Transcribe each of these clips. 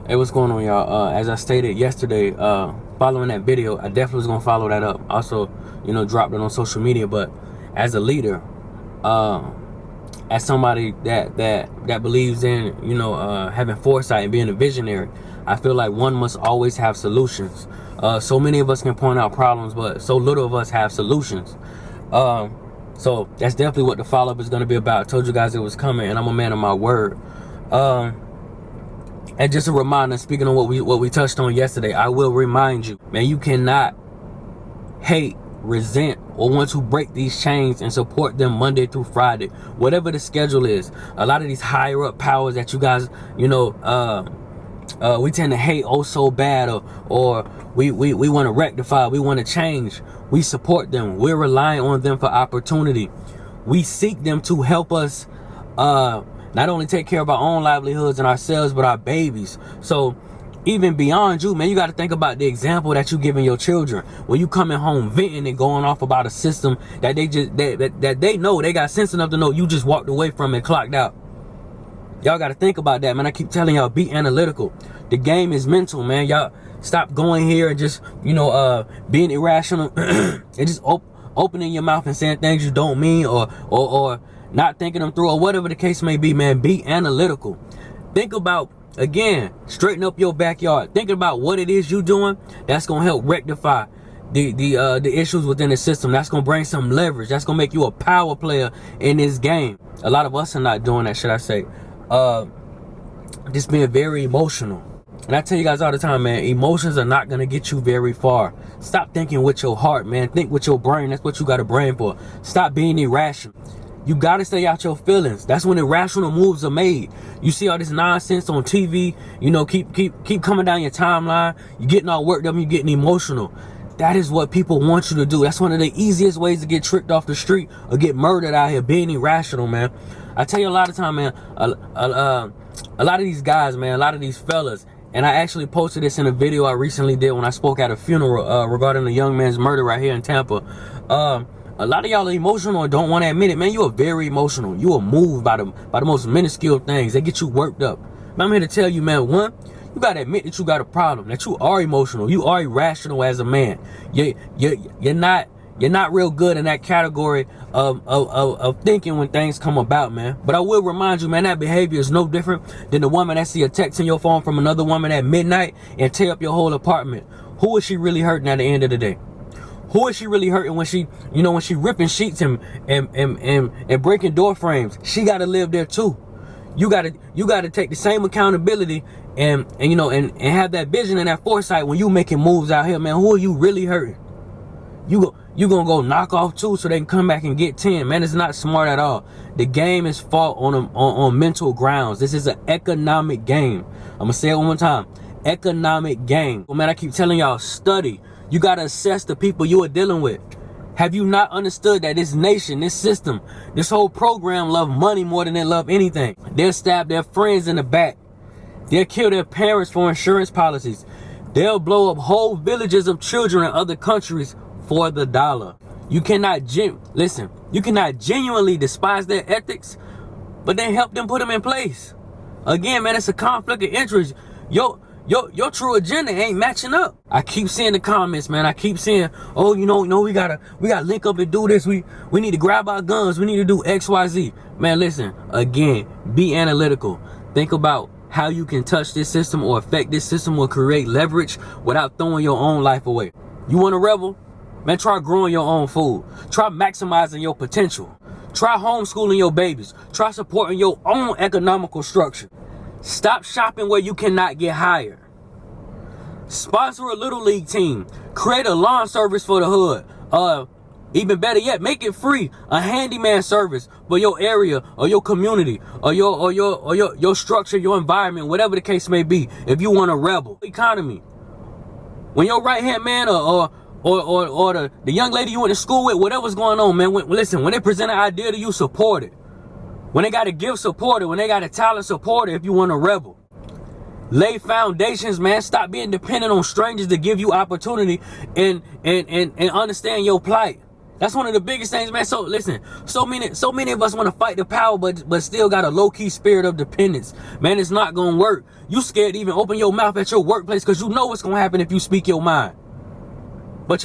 Hey, what's going on, y'all? As I stated yesterday, following that video, I definitely was gonna follow that up. Also, dropped it on social media. But as a leader, as somebody that believes in having foresight and being a visionary, I feel like one must always have solutions. So many of us can point out problems, but so little of us have solutions. So that's definitely what the follow-up is going to be about. I told you guys it was coming, and I'm a man of my word. And just a reminder, speaking on what we touched on yesterday, I will remind you, man, you cannot hate, resent, or want to break these chains and support them Monday through Friday, whatever the schedule is. A lot of these higher up powers that you guys, we tend to hate so bad, or we want to rectify, we want to change. We support them. We're relying on them for opportunity. We seek them to help us not only take care of our own livelihoods and ourselves, but our babies. So even beyond you, man, you got to think about the example that you giving your children. When you coming home venting and going off about a system that they know, they got sense enough to know you just walked away from and clocked out. Y'all got to think about that, man. I keep telling y'all, be analytical. The game is mental, man. Y'all stop going here and just, being irrational and just opening your mouth and saying things you don't mean, or not thinking them through, or whatever the case may be, man. Be analytical. Think about, again, straighten up your backyard. Thinking about what it is you doing that's gonna help rectify the issues within the system. That's gonna bring some leverage. That's gonna make you a power player in this game. A lot of us are not doing that, should I say. Just being very emotional. And I tell you guys all the time, man, emotions are not gonna get you very far. Stop thinking with your heart, man. Think with your brain. That's what you got a brain for. Stop being irrational. You gotta stay out your feelings. That's when irrational moves are made. You see all this nonsense on TV, keep coming down your timeline. You're getting all worked up, you're getting emotional. That is what people want you to do. That's one of the easiest ways to get tricked off the street or get murdered out here, being irrational, man. I tell you a lot of time, man, a lot of these guys, man, a lot of these fellas, and I actually posted this in a video I recently did when I spoke at a funeral regarding a young man's murder right here in Tampa. A lot of y'all are emotional and don't want to admit it, man. You are very emotional. You are moved by the most minuscule things. They get you worked up. Man, I'm here to tell you, man, one, you got to admit that you got a problem, that you are emotional. You are irrational as a man. You're not real good in that category of thinking when things come about, man. But I will remind you, man, that behavior is no different than the woman that see a text in your phone from another woman at midnight and tear up your whole apartment. Who is she really hurting at the end of the day? Who is she really hurting when she ripping sheets and breaking door frames? She got to live there too. You got to take the same accountability and have that vision and that foresight when you making moves out here, man. Who are you really hurting? You gonna go knock off 2 so they can come back and get 10, man. It's not smart at all. The game is fought on mental grounds. This is an economic game. I'm gonna say it one more time. Economic game. Well, man, I keep telling y'all, study. You gotta assess the people you are dealing with. Have you not understood that this nation, this system, this whole program love money more than they love anything? They'll stab their friends in the back. They'll kill their parents for insurance policies. They'll blow up whole villages of children in other countries for the dollar. You cannot genuinely despise their ethics, but then help them put them in place. Again, man, it's a conflict of interest. Your true agenda ain't matching up. I keep seeing the comments, man. I keep seeing, oh, we gotta link up and do this. We need to grab our guns. We need to do X, Y, Z. Man, listen, again, be analytical. Think about how you can touch this system or affect this system or create leverage without throwing your own life away. You want to rebel? Man, try growing your own food. Try maximizing your potential. Try homeschooling your babies. Try supporting your own economical structure. Stop shopping where you cannot get hired. Sponsor a little league team. Create a lawn service for the hood. Even better yet, make it free. A handyman service for your area or your community or your structure, your environment, whatever the case may be. If you want a rebel economy, when your right hand man or the young lady you went to school with, whatever's going on, man. When they present an idea to you, support it. When they got a gift, support it. When they got a talent, support it if you want a rebel. Lay foundations, man. Stop being dependent on strangers to give you opportunity and understand your plight. That's one of the biggest things, man. So listen, so many of us want to fight the power, but still got a low-key spirit of dependence. Man, it's not gonna work. You scared to even open your mouth at your workplace because you know what's gonna happen if you speak your mind. But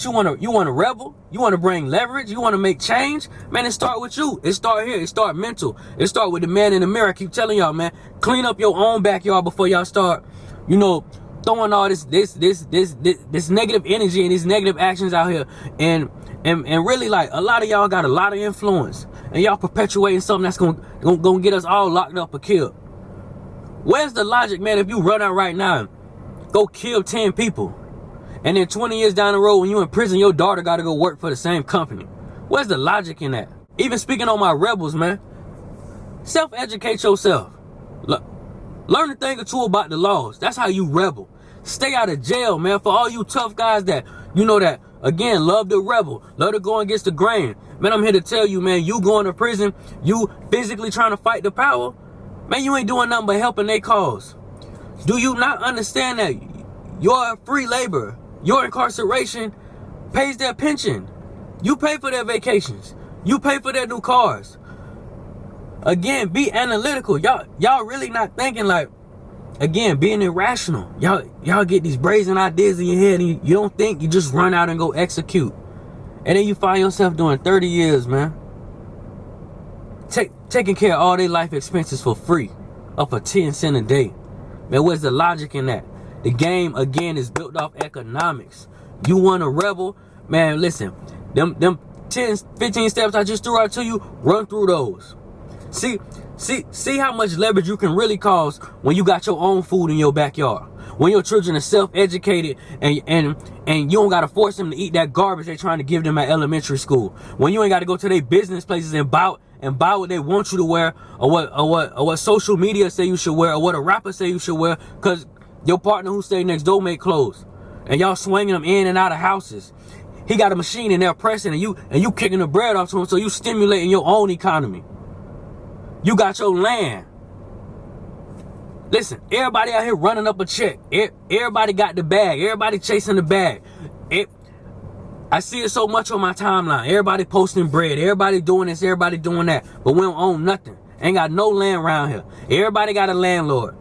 you wanna rebel, you wanna bring leverage, you wanna make change. Man, it start with you. It start here, it start mental. It start with the man in the mirror. I keep telling y'all, man, clean up your own backyard before y'all start, throwing all this negative energy and these negative actions out here. And really, like, a lot of y'all got a lot of influence, and y'all perpetuating something that's gonna get us all locked up or killed. Where's the logic, man, if you run out right now and go kill 10 people, and then 20 years down the road when you in prison, your daughter gotta go work for the same company? Where's the logic in that? Even speaking on my rebels, man, self-educate yourself. Learn a thing or two about the laws. That's how you rebel. Stay out of jail, man. For all you tough guys that, that, again, love to rebel, love to go against the grain. Man, I'm here to tell you, man, you going to prison, you physically trying to fight the power, man, you ain't doing nothing but helping their cause. Do you not understand that your free labor, your incarceration pays their pension? You pay for their vacations. You pay for their new cars. Again, be analytical. Y'all really not thinking, like, again, being irrational. Y'all get these brazen ideas in your head and you don't think, you just run out and go execute. And then you find yourself doing 30 years, man. Taking care of all their life expenses for free, or for 10 cents a day. Man, where's the logic in that? The game, again, is built off economics. You want to rebel? Man, listen, them 10, 15 steps I just threw out to you, run through those. See how much leverage you can really cause when you got your own food in your backyard. When your children are self-educated and you don't gotta force them to eat that garbage they're trying to give them at elementary school. When you ain't gotta go to their business places and buy what they want you to wear, or what social media say you should wear, or what a rapper say you should wear, because your partner who stay next door make clothes, and y'all swinging them in and out of houses. He got a machine and they're pressing, and you kicking the bread off to him, so you stimulating your own economy. You got your land. Listen, everybody out here running up a check. Everybody got the bag. Everybody chasing the bag. I see it so much on my timeline. Everybody posting bread. Everybody doing this. Everybody doing that. But we don't own nothing. Ain't got no land around here. Everybody got a landlord.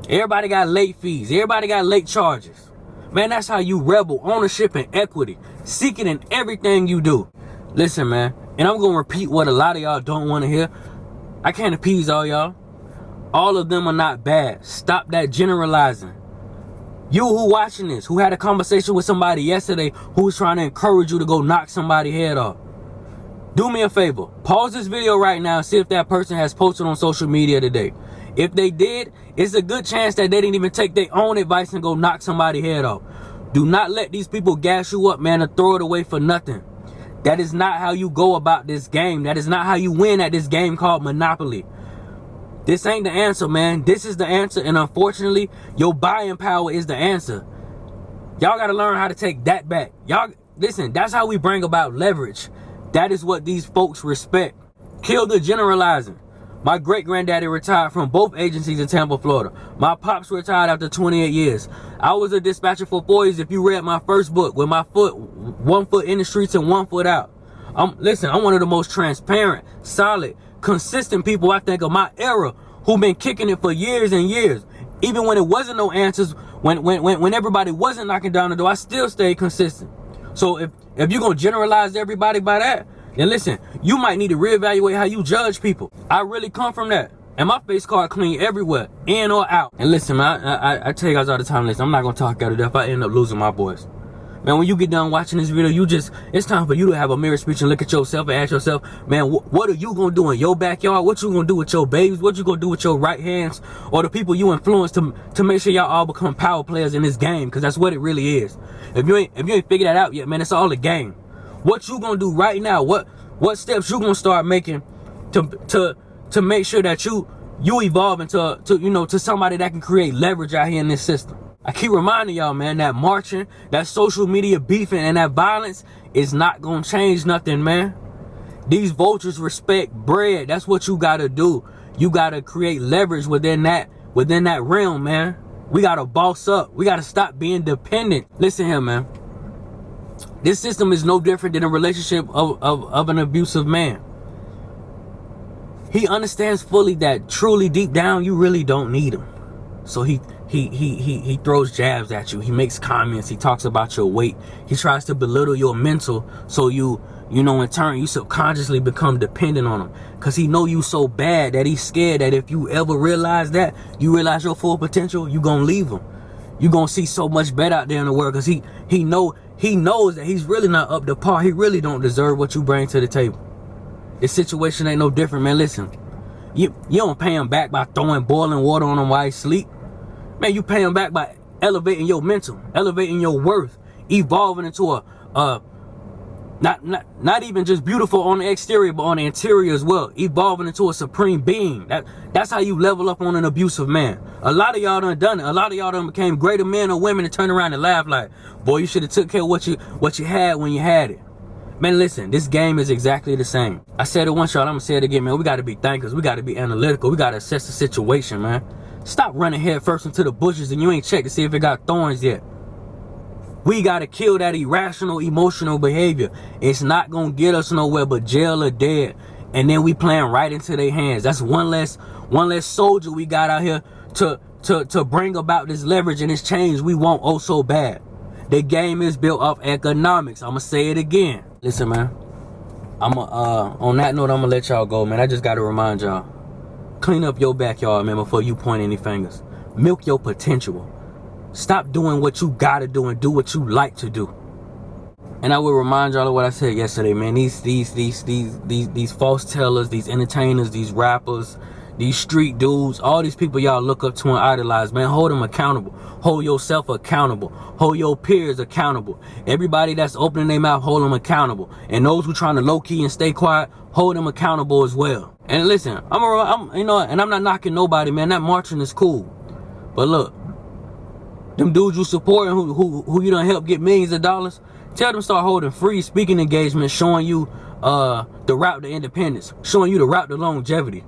Everybody got late fees. Everybody got late charges. Man, that's how you rebel. Ownership and equity. Seek it in everything you do. Listen, man. And I'm going to repeat what a lot of y'all don't want to hear. I can't appease all y'all. All of them are not bad. Stop that generalizing. You who watching this, who had a conversation with somebody yesterday who's trying to encourage you to go knock somebody's head off, do me a favor. Pause this video right now and see if that person has posted on social media today. If they did, it's a good chance that they didn't even take their own advice and go knock somebody's head off. Do not let these people gas you up, man, and throw it away for nothing. That is not how you go about this game. That is not how you win at this game called Monopoly. This ain't the answer, man. This is the answer, and unfortunately, your buying power is the answer. Y'all got to learn how to take that back. Y'all, listen, that's how we bring about leverage. That is what these folks respect. Kill the generalizing. My great-granddaddy retired from both agencies in Tampa, Florida. My pops retired after 28 years. I was a dispatcher for 4 years. If you read my first book, with my foot, 1 foot in the streets and 1 foot out. Listen, I'm one of the most transparent, solid, consistent people I think of my era, who been kicking it for years and years. Even when it wasn't no answers, when everybody wasn't knocking down the door, I still stayed consistent. So if you're gonna generalize everybody by that, then listen, you might need to reevaluate how you judge people. I really come from that. And my face card clean everywhere, in or out. And listen, man, I tell you guys all the time, listen, I'm not gonna talk out of death. I end up losing my voice. Man, when you get done watching this video, it's time for you to have a mirror speech and look at yourself and ask yourself, man, what are you gonna do in your backyard? What you gonna do with your babies? What you gonna do with your right hands? Or the people you influence to make sure y'all all become power players in this game? Because that's what it really is. If you ain't figured that out yet, man, it's all a game. What you gonna do right now? What steps you gonna start making to make sure that you evolve into somebody that can create leverage out here in this system? I keep reminding y'all, man, that marching, that social media beefing, and that violence is not gonna change nothing, man. These vultures respect bread. That's what you gotta do. You gotta create leverage within that realm, man. We gotta boss up. We gotta stop being dependent. Listen here, man. This system is no different than a relationship of an abusive man. He understands fully that truly deep down you really don't need him. So he throws jabs at you. He makes comments. He talks about your weight. He tries to belittle your mental, so you know, in turn, you subconsciously become dependent on him. Because he know you so bad that he's scared that if you ever realize that, you realize your full potential, you gonna leave him. You gonna see so much better out there in the world, because he knows that he's really not up to par. He really don't deserve what you bring to the table. This situation ain't no different, man. Listen, you don't pay him back by throwing boiling water on him while he sleep. Man, you pay him back by elevating your mental, elevating your worth, evolving into a not even just beautiful on the exterior, but on the interior as well. Evolving into a supreme being. That's how you level up on an abusive man. A lot of y'all done it. A lot of y'all done became greater men or women and turn around and laugh like, boy, you should have took care of what you had when you had it. Man, listen, this game is exactly the same. I said it once, y'all. I'm gonna say it again, man. We gotta be thinkers. We gotta be analytical. We gotta assess the situation, man. Stop running head first into the bushes and you ain't checked to see if it got thorns yet. We gotta kill that irrational, emotional behavior. It's not gonna get us nowhere but jail or dead. And then we playing right into their hands. That's one less soldier we got out here to bring about this leverage and this change we want oh so bad. The game is built off economics. I'ma say it again. Listen, man. On that note, I'ma let y'all go, man. I just gotta remind y'all. Clean up your backyard, man, before you point any fingers. Milk your potential. Stop doing what you gotta do and do what you like to do. And I will remind y'all of what I said yesterday, man. These false tellers, these entertainers, these rappers, these street dudes, all these people y'all look up to and idolize, man, hold them accountable. Hold yourself accountable. Hold your peers accountable. Everybody that's opening their mouth, hold them accountable. And those who trying to low key and stay quiet, hold them accountable as well. And listen, I'm you know, and I'm not knocking nobody, man. That marching is cool. But look, them dudes you supporting who you done help get millions of dollars, tell them start holding free speaking engagements, showing you the route to independence, showing you the route to longevity.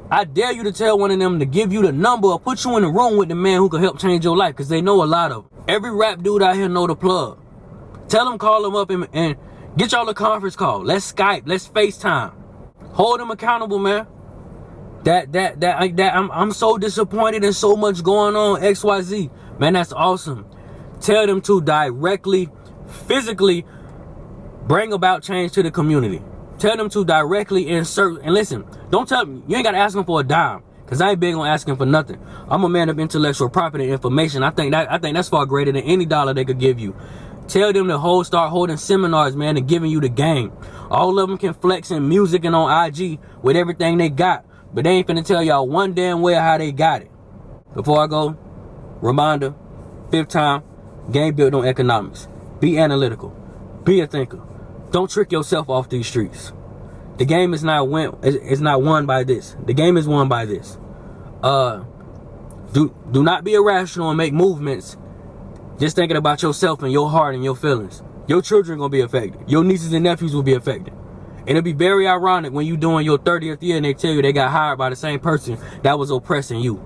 I dare you to tell one of them to give you the number or put you in the room with the man who can help change your life, because they know a lot of them. Every rap dude out here know the plug. Tell them, call them up and get y'all a conference call. Let's Skype, let's FaceTime. Hold them accountable, man. I'm so disappointed and so much going on, XYZ. Man, that's awesome. Tell them to directly, physically bring about change to the community. Tell them to directly insert, and listen, don't tell them, you ain't gotta ask them for a dime, because I ain't big on asking for nothing. I'm a man of intellectual property and information. I think that's far greater than any dollar they could give you. Tell them to start holding seminars, man, and giving you the game. All of them can flex in music and on IG with everything they got, but they ain't finna tell y'all one damn way how they got it. Before I go, reminder, 5th time, game built on economics. Be analytical. Be a thinker. Don't trick yourself off these streets. The game is not won by this. The game is won by this. Do not be irrational and make movements just thinking about yourself and your heart and your feelings. Your children gonna be affected. Your nieces and nephews will be affected. And it'll be very ironic when you doing your 30th year and they tell you they got hired by the same person that was oppressing you.